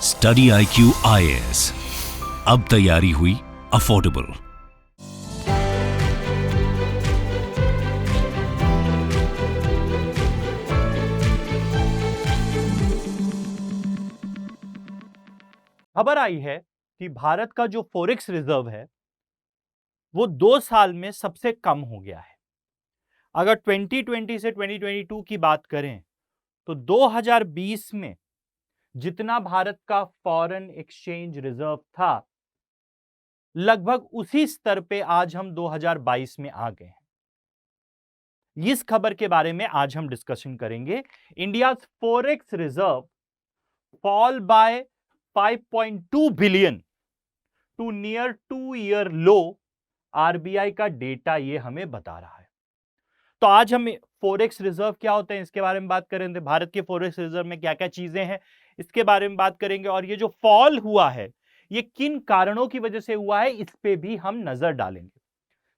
Study IQ IAS, अब तैयारी हुई अफोर्डेबल। खबर आई है कि भारत का जो फॉरेक्स रिजर्व है वो 2 साल में सबसे कम हो गया है। अगर 2020 से 2022 की बात करें तो 2020 में जितना भारत का फॉरेन एक्सचेंज रिजर्व था, लगभग उसी स्तर पे आज हम 2022 में आ गए हैं। इस खबर के बारे में आज हम डिस्कशन करेंगे। India forex reserve fall by 5.2 billion to near 2 year low, RBI का डेटा ये हमें बता रहा है। तो आज हम फॉरेक्स रिजर्व क्या होते हैं इसके बारे में बात करेंगे। भारत के फॉरेक्स रिजर्व में क्या क्या चीजें हैं इसके बारे में बात करेंगे, और ये जो फॉल हुआ है ये किन कारणों की वजह से हुआ है इस पे भी हम नजर डालेंगे।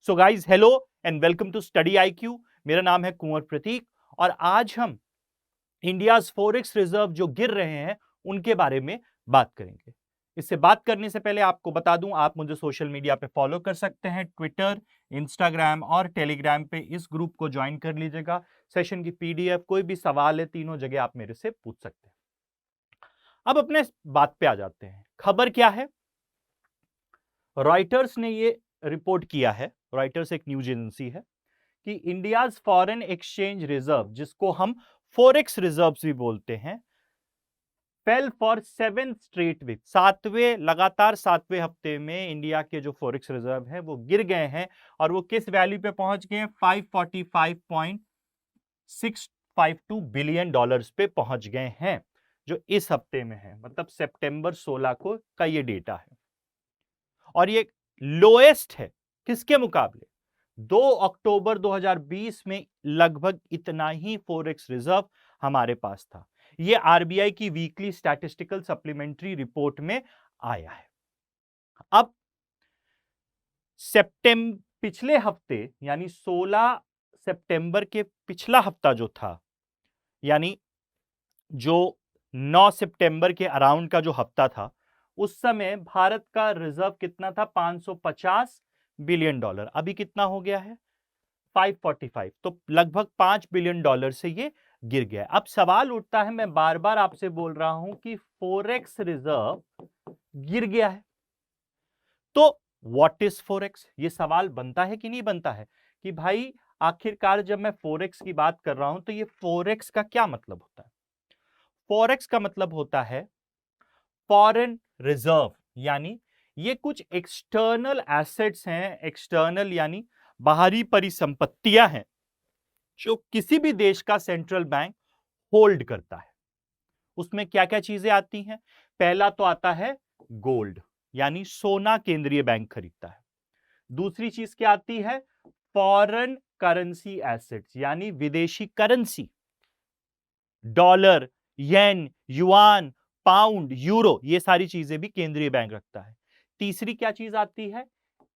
So guys, hello and welcome to study IQ। मेरा नाम है कुंवर प्रतीक और आज हम इंडियाज फॉरेक्स रिजर्व जो गिर रहे हैं उनके बारे में बात करेंगे। इससे बात करने से पहले आपको बता दूं, आप मुझे सोशल मीडिया पे फॉलो कर सकते हैं। ट्विटर, इंस्टाग्राम और टेलीग्राम पे इस ग्रुप को ज्वाइन कर लीजिएगा। सेशन की PDF, कोई भी सवाल है, तीनों जगह आप मेरे से पूछ सकते हैं। अब अपने बात पे आ जाते हैं। खबर क्या है? रॉयटर्स ने ये रिपोर्ट किया है, रॉयटर्स एक न्यूज एजेंसी है, कि इंडियाज फॉरेन एक्सचेंज रिजर्व, जिसको हम फॉरेक्स रिजर्व भी बोलते हैं, फेल फॉर 7 स्ट्रेट वीक, लगातार सातवें हफ्ते में इंडिया के जो फॉरेक्स रिजर्व है वो गिर गए हैं। और वो किस वैल्यू पे पहुंच गए हैं? 545.652 बिलियन डॉलर्स पे पहुंच गए हैं, जो इस हफ्ते में है, मतलब सितंबर 16 को का ये डेटा है। और ये लोएस्ट है किसके मुकाबले? 2 अक्टूबर 2020 में लगभग इतना ही फॉरेक्स रिजर्व हमारे पास था। यह आरबीआई की वीकली स्टैटिस्टिकल सप्लीमेंट्री रिपोर्ट में आया है। अब पिछले हफ्ते यानी 16 सितंबर के पिछला हफ्ता जो था, यानी जो 9 सितंबर के अराउंड का जो हफ्ता था, उस समय भारत का रिजर्व कितना था? 550 बिलियन डॉलर। अभी कितना हो गया है? 545। तो लगभग 5 बिलियन डॉलर से ये गिर गया। अब सवाल उठता है, मैं बार बार आपसे बोल रहा हूं कि फॉरेक्स रिजर्व गिर गया है, तो व्हाट इज फॉरेक्स? ये सवाल बनता है कि नहीं बनता है कि भाई आखिरकार जब मैं फॉरेक्स की बात कर रहा हूं तो ये फॉरेक्स का क्या मतलब होता है? फॉरेक्स का मतलब होता है फॉरेन रिजर्व, यानी ये कुछ एक्सटर्नल एसेट्स हैं, एक्सटर्नल यानी बाहरी परिसंपत्तियां हैं जो किसी भी देश का सेंट्रल बैंक होल्ड करता है। उसमें क्या क्या चीजें आती हैं? पहला तो आता है गोल्ड, यानी सोना केंद्रीय बैंक खरीदता है। दूसरी चीज क्या आती है? फॉरेन करेंसी एसेट्स, यानी विदेशी करेंसी, डॉलर, येन, युआन, पाउंड, यूरो, ये सारी चीजें भी केंद्रीय बैंक रखता है। तीसरी क्या चीज आती है?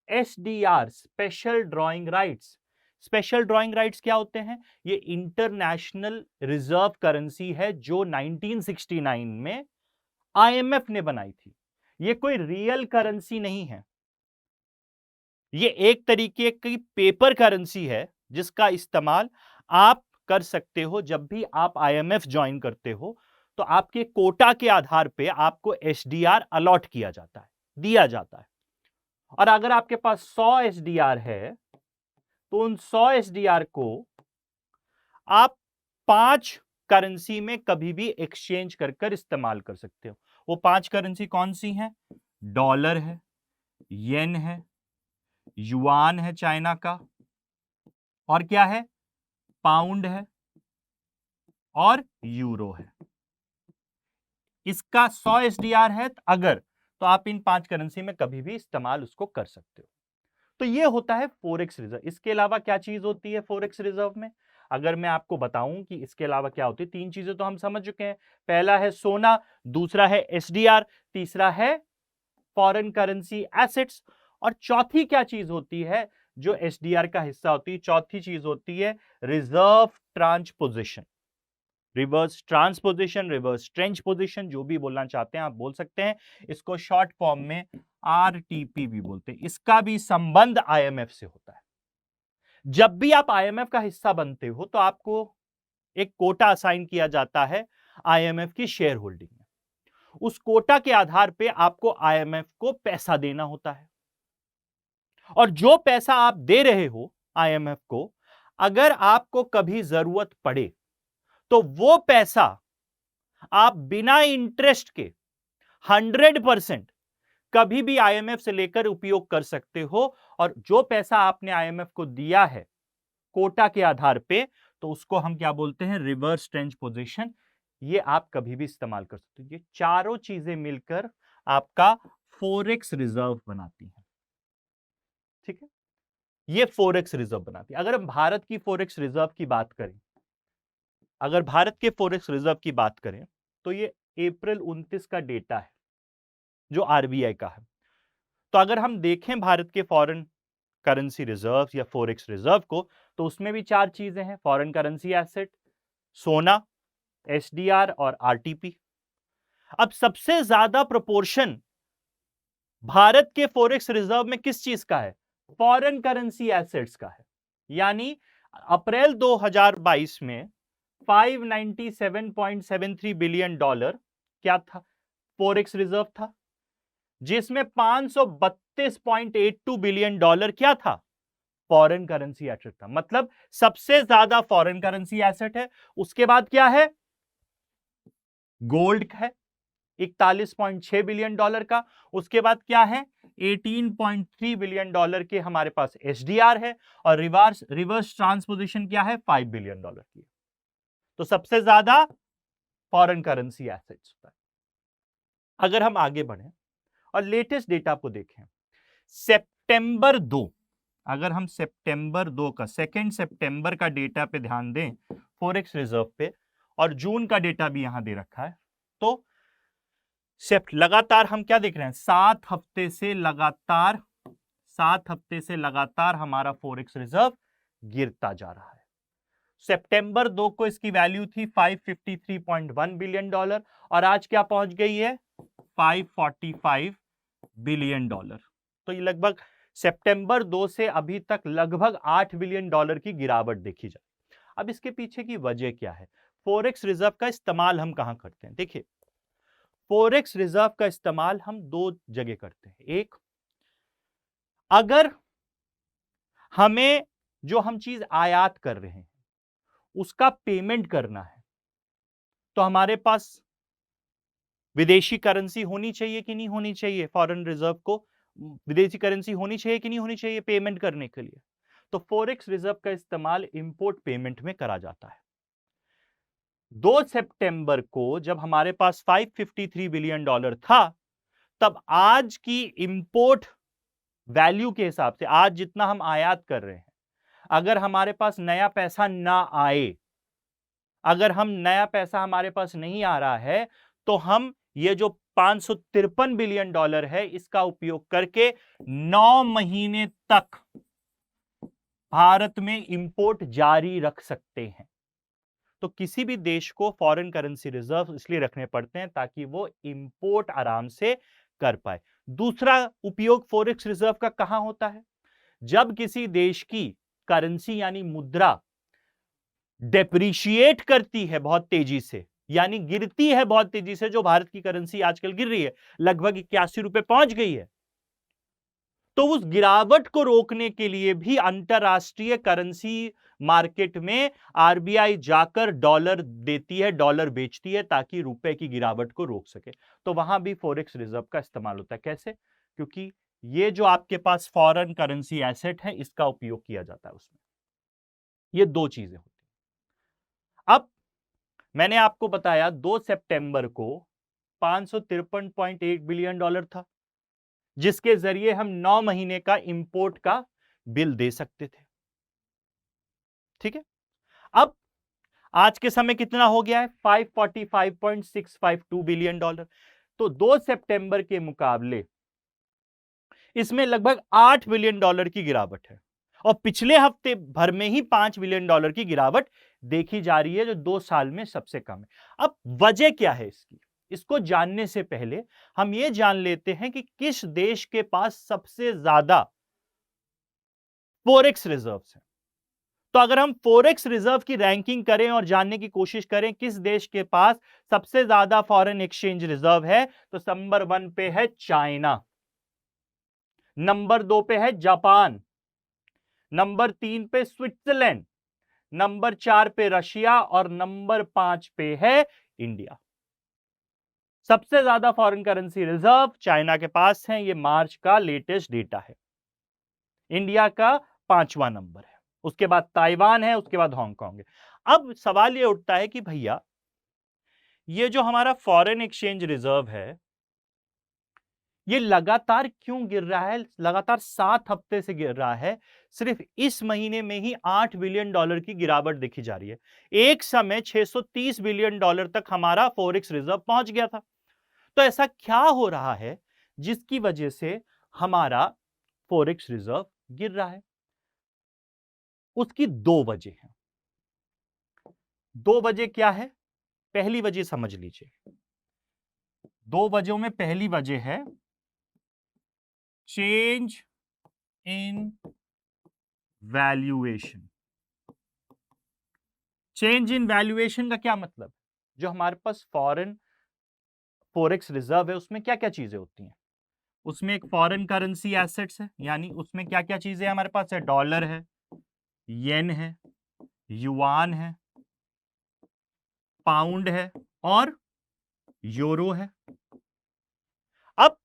SDR, special drawing rights. Special drawing rights क्या होते हैं? ये इंटरनेशनल रिजर्व करेंसी है जो 1969 में IMF ने बनाई थी। ये कोई रियल करेंसी नहीं है, ये एक तरीके की पेपर करेंसी है जिसका इस्तेमाल आप कर सकते हो जब भी आप IMF ज्वाइन करते हो। तो आपके कोटा के आधार पे आपको SDR अलॉट किया जाता है, दिया जाता है। और अगर आपके पास 100 SDR है तो उन 100 SDR को आप 5 करेंसी में कभी भी एक्सचेंज कर कर इस्तेमाल कर सकते हो। वो 5 करेंसी कौन सी हैं? डॉलर है, येन है, युआन है चाइना का, और क्या है? पाउंड है और यूरो है। इसका 100 SDR है अगर, तो आप इन 5 करेंसी में कभी भी इस्तेमाल उसको कर सकते हो। तो ये होता है फॉरेक्स रिजर्व। इसके अलावा क्या चीज होती है फॉरेक्स रिजर्व में? अगर मैं आपको बताऊं कि इसके अलावा क्या होती है, 3 चीजें तो हम समझ चुके हैं। पहला है सोना, दूसरा है SDR, तीसरा है फॉरेन करेंसी एसेट्स, और चौथी क्या चीज होती है जो SDR का हिस्सा होती है? चौथी चीज होती है reserve transposition, reverse transposition, reverse trench position, जो भी बोलना चाहते हैं आप बोल सकते हैं। इसको शॉर्ट फॉर्म में आरटीपी भी बोलते हैं। इसका भी संबंध आईएमएफ से होता है। जब भी आप आईएमएफ का हिस्सा बनते हो तो आपको एक कोटा असाइन किया जाता है आईएमएफ की शेयर होल्डिंग में। उस कोटा के आधार पे आपको आईएमएफ को पैसा देना होता है, और जो पैसा आप दे रहे हो आईएमएफ को, अगर आपको कभी जरूरत पड़े तो वो पैसा आप बिना इंटरेस्ट के 100% कभी भी आईएमएफ से लेकर उपयोग कर सकते हो। और जो पैसा आपने आईएमएफ को दिया है कोटा के आधार पे, तो उसको हम क्या बोलते हैं, रिवर्स ट्रेंच पोजीशन। ये आप कभी भी इस्तेमाल कर सकते हो। ये चारों चीजें मिलकर आपका फॉरेक्स रिजर्व बनाती हैं। ठीक है, ये फॉरेक्स रिजर्व बनाती है। अगर हम भारत की फॉरेक्स रिजर्व की बात करें, अगर भारत के फॉरेक्स रिजर्व की बात करें तो ये अप्रैल 29 का डेटा है जो आरबीआई का है। तो अगर हम देखें भारत के फॉरेन करेंसी रिजर्व या फॉरेक्स रिजर्व को, तो उसमें भी चार चीजें हैं, फॉरेन करेंसी एसेट, सोना, एसडीआर और आरटीपी। अब सबसे ज्यादा प्रोपोर्शन भारत के फॉरेक्स रिजर्व में किस चीज का है, फॉरेन करेंसी एसेट्स का है। यानी अप्रैल 2022 में 597.73 बिलियन डॉलर क्या था, फॉरेक्स रिजर्व था, जिसमें 532.82 बिलियन डॉलर क्या था, फॉरेन करेंसी एसेट था। मतलब सबसे ज्यादा फॉरेन करेंसी एसेट है। उसके बाद क्या है, गोल्ड है 41.6 बिलियन डॉलर का। उसके बाद क्या है, 18.3 बिलियन डॉलर के हमारे पास एसडीआर है, और रिवर्स ट्रांसपोजिशन क्या है, 5 बिलियन डॉलर की। तो सबसे ज्यादा फॉरेन करेंसी एसेट्स होता है। अगर हम आगे बढ़े और लेटेस्ट डेटा को देखें, सितंबर 2, अगर हम सितंबर 2 का 2 सितंबर का डेटा पे ध्यान दें फॉरेक्स रिजर्व पे, और जून का डेटा भी यहां दे रखा है, तो लगातार हम क्या देख रहे हैं, 7 हफ्ते से लगातार हमारा फॉरेक्स रिजर्व गिरता जा रहा है। सितंबर 2 को इसकी वैल्यू थी 553.1 बिलियन डॉलर, और आज क्या पहुंच गई है, 545 बिलियन डॉलर। तो ये लगभग सितंबर 2 से अभी तक लगभग 8 बिलियन डॉलर की गिरावट देखी जाए। अब इसके पीछे की वजह क्या है, फॉरेक्स रिजर्व का इस्तेमाल हम कहां करते हैं। देखिए, फॉरेक्स रिजर्व का इस्तेमाल हम दो जगह करते हैं। एक, अगर हमें जो हम चीज आयात कर रहे हैं उसका पेमेंट करना है, तो हमारे पास विदेशी करेंसी होनी चाहिए कि नहीं होनी चाहिए, फॉरेन रिजर्व को विदेशी करेंसी होनी चाहिए कि नहीं होनी चाहिए पेमेंट करने के लिए। तो फॉरेक्स रिजर्व का इस्तेमाल इंपोर्ट पेमेंट में करा जाता है। 2 सितंबर को जब हमारे पास 553 बिलियन डॉलर था, तब आज की इंपोर्ट वैल्यू के हिसाब से, आज जितना हम आयात कर रहे हैं, अगर हमारे पास नया पैसा ना आए, अगर हम नया पैसा हमारे पास नहीं आ रहा है, तो हम ये जो 553 बिलियन डॉलर है इसका उपयोग करके 9 महीने तक भारत में इंपोर्ट जारी रख सकते हैं। तो किसी भी देश को फॉरेन करेंसी रिजर्व इसलिए रखने पड़ते हैं ताकि वो इंपोर्ट आराम से कर पाए। दूसरा उपयोग फॉरेक्स रिजर्व का कहां होता है, जब किसी देश की करेंसी यानी मुद्रा डेप्रिशिएट करती है बहुत तेजी से, यानी गिरती है बहुत तेजी से, जो भारत की करेंसी आजकल गिर रही है, लगभग 81 रुपए पहुंच गई है, तो उस गिरावट को रोकने के लिए भी अंतरराष्ट्रीय करेंसी मार्केट में आरबीआई जाकर डॉलर देती है, डॉलर बेचती है, ताकि रुपए की गिरावट को रोक सके। तो वहां भी फॉरेक्स रिजर्व का इस्तेमाल होता है। कैसे, क्योंकि ये जो आपके पास फॉरेन करेंसी एसेट है इसका उपयोग किया जाता है उसमें। ये दो चीजें होती हैं। अब मैंने आपको बताया 2 सितंबर को 553.8 बिलियन डॉलर था, जिसके जरिए हम 9 महीने का इंपोर्ट का बिल दे सकते थे। ठीक है, अब आज के समय कितना हो गया है, 545.652 बिलियन डॉलर। तो 2 सितंबर के मुकाबले इसमें लगभग 8 बिलियन डॉलर की गिरावट है, और पिछले हफ्ते भर में ही 5 बिलियन डॉलर की गिरावट देखी जा रही है, जो 2 साल में सबसे कम है। अब वजह क्या है इसकी? इसको जानने से पहले हम ये जान लेते हैं कि किस देश के पास सबसे ज्यादा फॉरेक्स रिजर्व्स हैं। तो अगर हम फॉरेक्स रिजर्व की रैंकिंग करें और जानने की कोशिश करें किस देश के पास सबसे ज्यादा फॉरेन एक्सचेंज रिजर्व है, तो नंबर 1 पे है चाइना, नंबर 2 पे है जापान, नंबर 3 पे स्विट्जरलैंड, नंबर 4 पे रशिया और नंबर 5 पे है इंडिया। सबसे ज्यादा फॉरेन करेंसी रिजर्व चाइना के पास है, ये मार्च का लेटेस्ट डेटा है। इंडिया का 5वां नंबर है, उसके बाद ताइवान है, उसके बाद हांगकांग है। अब सवाल ये उठता है कि भैया ये जो हमारा फॉरेन एक्सचेंज रिजर्व है ये लगातार क्यों गिर रहा है? लगातार 7 हफ्ते से गिर रहा है। सिर्फ इस महीने में ही $8 बिलियन की गिरावट देखी जा रही है। एक समय $630 बिलियन तक हमारा फॉरेक्स रिजर्व पहुंच गया था। तो ऐसा क्या हो रहा है जिसकी वजह से हमारा फॉरेक्स रिजर्व गिर रहा है? उसकी 2 वजह हैं। 2 वजह क्या है? पहली वजह समझ लीजिए। 2 वजहों में पहली वजह है change in valuation. Change in valuation का क्या मतलब? जो हमारे पास फॉरेन फॉरेक्स रिजर्व है उसमें क्या क्या चीजें होती हैं? उसमें एक फॉरेन करेंसी एसेट्स है, यानी उसमें क्या क्या चीजें हमारे पास है? डॉलर है, येन है, युआन है, पाउंड है और यूरो है। अब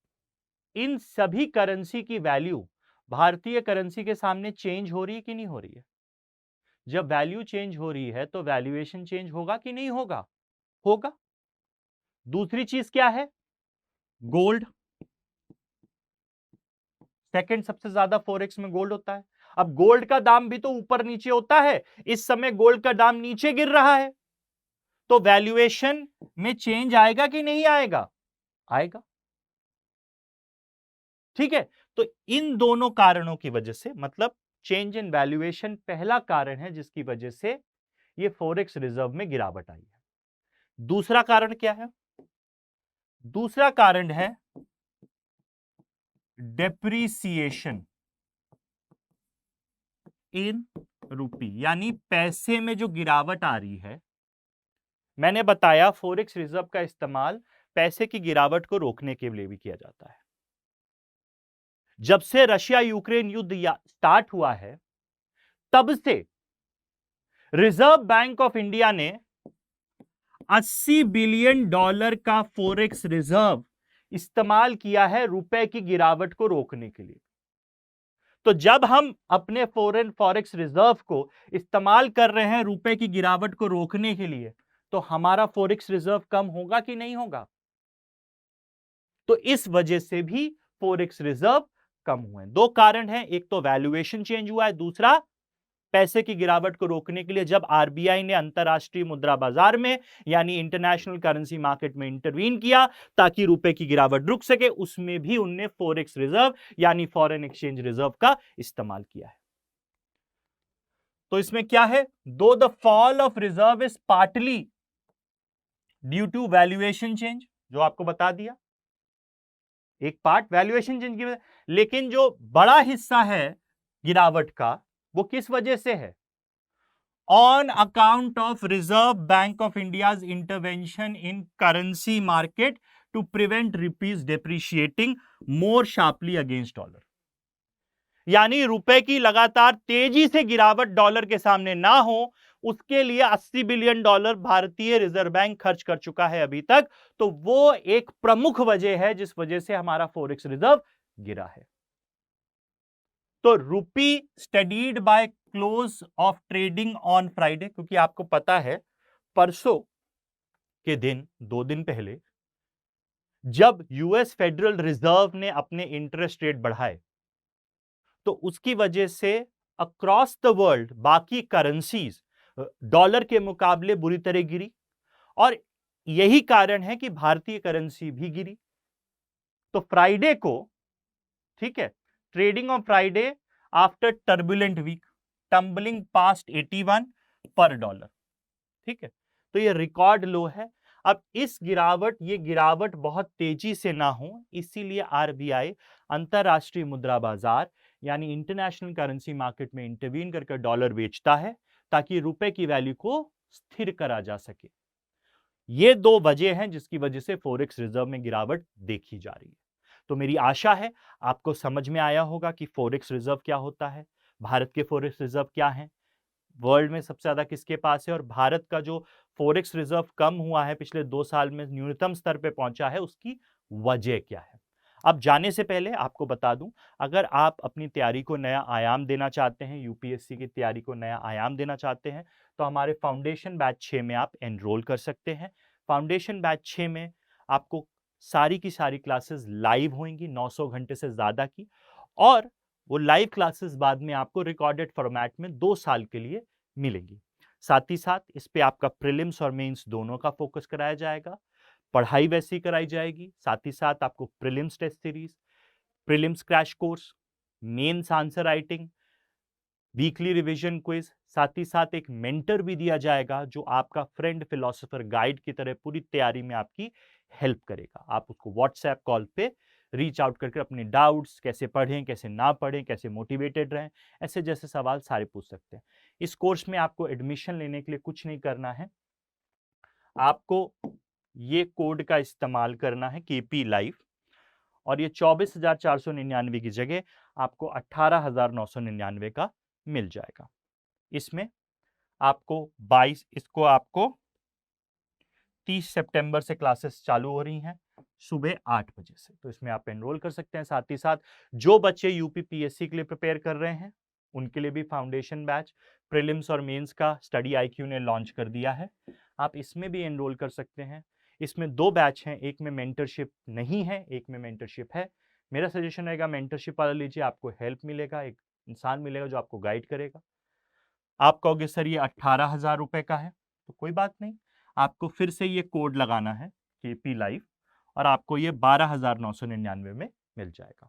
इन सभी करेंसी की वैल्यू भारतीय करेंसी के सामने चेंज हो रही है कि नहीं हो रही है? जब वैल्यू चेंज हो रही है तो वैल्यूएशन चेंज होगा कि नहीं होगा? होगा। दूसरी चीज क्या है? गोल्ड। सेकंड सबसे ज्यादा फॉरेक्स में गोल्ड होता है। अब गोल्ड का दाम भी तो ऊपर नीचे होता है, इस समय गोल्ड का दाम नीचे गिर रहा है, तो वैल्यूएशन में चेंज आएगा कि नहीं आएगा? आएगा। ठीक है, तो इन दोनों कारणों की वजह से, मतलब चेंज इन वैल्यूएशन पहला कारण है जिसकी वजह से ये फॉरेक्स रिजर्व में गिरावट आई है। दूसरा कारण क्या है? दूसरा कारण है डेप्रीसिएशन इन रूपी, यानी पैसे में जो गिरावट आ रही है। मैंने बताया फॉरेक्स रिजर्व का इस्तेमाल पैसे की गिरावट को रोकने के लिए भी किया जाता है। जब से रशिया यूक्रेन युद्ध स्टार्ट हुआ है तब से रिजर्व बैंक ऑफ इंडिया ने $80 बिलियन का फॉरेक्स रिजर्व इस्तेमाल किया है रुपए की गिरावट को रोकने के लिए। तो जब हम अपने फॉरेन फॉरेक्स रिजर्व को इस्तेमाल कर रहे हैं रुपए की गिरावट को रोकने के लिए, तो हमारा फॉरेक्स रिजर्व कम होगा कि नहीं होगा? तो इस वजह से भी फॉरेक्स रिजर्व कम हुए। 2 कारण हैं, एक तो वैल्यूएशन चेंज हुआ है, दूसरा पैसे की गिरावट को रोकने के लिए जब आरबीआई ने अंतरराष्ट्रीय मुद्रा बाजार में यानी इंटरनेशनल करेंसी मार्केट में इंटरवीन किया ताकि रुपए की गिरावट रुक सके, उसमें भी उनने फॉरेक्स रिजर्व यानी फॉरेन एक्सचेंज रिजर्व का इस्तेमाल किया है। तो इसमें क्या है? Though the fall of reserve is partly due to valuation change, जो आपको बता दिया, एक पार्ट वैल्यूएशन चेंज की वजह, लेकिन जो बड़ा हिस्सा है गिरावट का वो किस वजह से है? On account of Reserve Bank of India's intervention in currency market to prevent rupees depreciating more sharply against dollar. यानी रुपए की लगातार तेजी से गिरावट डॉलर के सामने ना हो, उसके लिए $80 बिलियन भारतीय रिजर्व बैंक खर्च कर चुका है अभी तक। तो वो एक प्रमुख वजह है जिस वजह से हमारा फॉरेक्स रिजर्व गिरा है। तो rupee steadied by close of trading on Friday, क्योंकि आपको पता है परसों के दिन 2 दिन पहले जब यूएस फेडरल रिजर्व ने अपने इंटरेस्ट रेट बढ़ाए तो उसकी वजह से अक्रॉस द वर्ल्ड बाकी करेंसीज डॉलर के मुकाबले बुरी तरह गिरी, और यही कारण है कि भारतीय करेंसी भी गिरी। तो फ्राइडे को, ठीक है, trading on Friday after turbulent week tumbling past 81 per dollar, ठीक है, तो ये रिकॉर्ड लो है। अब ये गिरावट बहुत तेजी से ना हो, इसीलिए आरबीआई अंतरराष्ट्रीय मुद्रा बाजार यानी इंटरनेशनल करेंसी मार्केट में इंटरवीन करके डॉलर बेचता है ताकि रुपए की वैल्यू को स्थिर करा जा सके। ये दो वजह हैं जिसकी वजह से फॉरेक्स रिजर्व में गिरावट देखी जा रही है। तो मेरी आशा है आपको समझ में आया होगा कि फॉरेक्स रिजर्व क्या होता है, भारत के फॉरेक्स रिजर्व क्या हैं, वर्ल्ड में सबसे ज्यादा किसके पास है, और भारत का जो फॉरेक्स रिजर्व कम हुआ है पिछले 2 साल में, न्यूनतम स्तर पे पहुंचा है, उसकी वजह क्या है। अब जाने से पहले आपको बता दूं, अगर आप अपनी तैयारी को नया आयाम देना चाहते हैं, यूपीएससी की तैयारी को नया आयाम देना चाहते हैं, तो हमारे फाउंडेशन बैच 6 में आप एनरोल कर सकते हैं। फाउंडेशन बैच 6 में आपको सारी की सारी क्लासेस लाइव होंगी, 900 घंटे से ज्यादा की, और वो लाइव क्लासेस बाद में आपको रिकॉर्डेड फॉर्मेट में 2 साल के लिए मिलेंगी। साथ ही साथ इस पे आपका प्रीलिम्स और मेंस दोनों का फोकस कराया जाएगा, पढ़ाई वैसी कराई जाएगी। साथ ही साथ आपको prelims test series, prelims crash course, mains answer writing, weekly revision quiz, साथ ही साथ एक मेंटर भी दिया जाएगा जो आपका फ्रेंड फिलोसोफर गाइड की तरह पूरी तैयारी में आपकी हेल्प करेगा। आप उसको व्हाट्सएप कॉल पे रीच आउट करके अपने डाउट्स, कैसे पढ़ें कैसे ना पढ़ें, कैसे मोटिवेटेड रहें, ऐसे जैसे सवाल सारे पूछ सकते हैं। इस कोर्स में आपको एडमिशन लेने के लिए कुछ नहीं करना है, आपको ये कोड का इस्तेमाल करना है KP लाइव, और ये 24,499 की जगह आपको 18,999 का मिल जाएगा। इसमें आपको 30 सितंबर से क्लासेस चालू हो रही हैं सुबह 8 बजे से, तो इसमें आप एनरोल कर सकते हैं। साथ ही साथ जो बच्चे यूपीपीएससी के लिए प्रिपेयर कर रहे हैं उनके लिए भी फाउंडेशन बैच प्रीलिम्स और मेंस का स्टडी आईक्यू ने लॉन्च कर दिया है, आप इसमें भी एनरोल कर सकते हैं। इसमें 2 बैच हैं, एक में मेंटरशिप नहीं है, एक में मेंटरशिप है। मेरा सजेशन रहेगा मेंटरशिप वाला लीजिए, आपको हेल्प मिलेगा, एक इंसान मिलेगा जो आपको गाइड करेगा। आप कहोगे सर ये 18,000 रुपए का है, तो कोई बात नहीं, आपको फिर से ये कोड लगाना है KP लाइव, और आपको ये 12,999 में मिल जाएगा।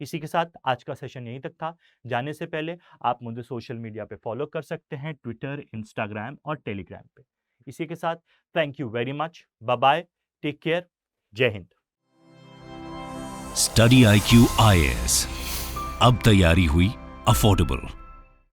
इसी के साथ आज का सेशन यहीं तक था। जाने से पहले आप मुझे सोशल मीडिया पे फॉलो कर सकते हैं, ट्विटर, इंस्टाग्राम और टेलीग्राम पे। इसी के साथ thank you very much, bye bye, take care, जय हिंद। स्टडी IQ IAS, अब तैयारी हुई अफोर्डेबल।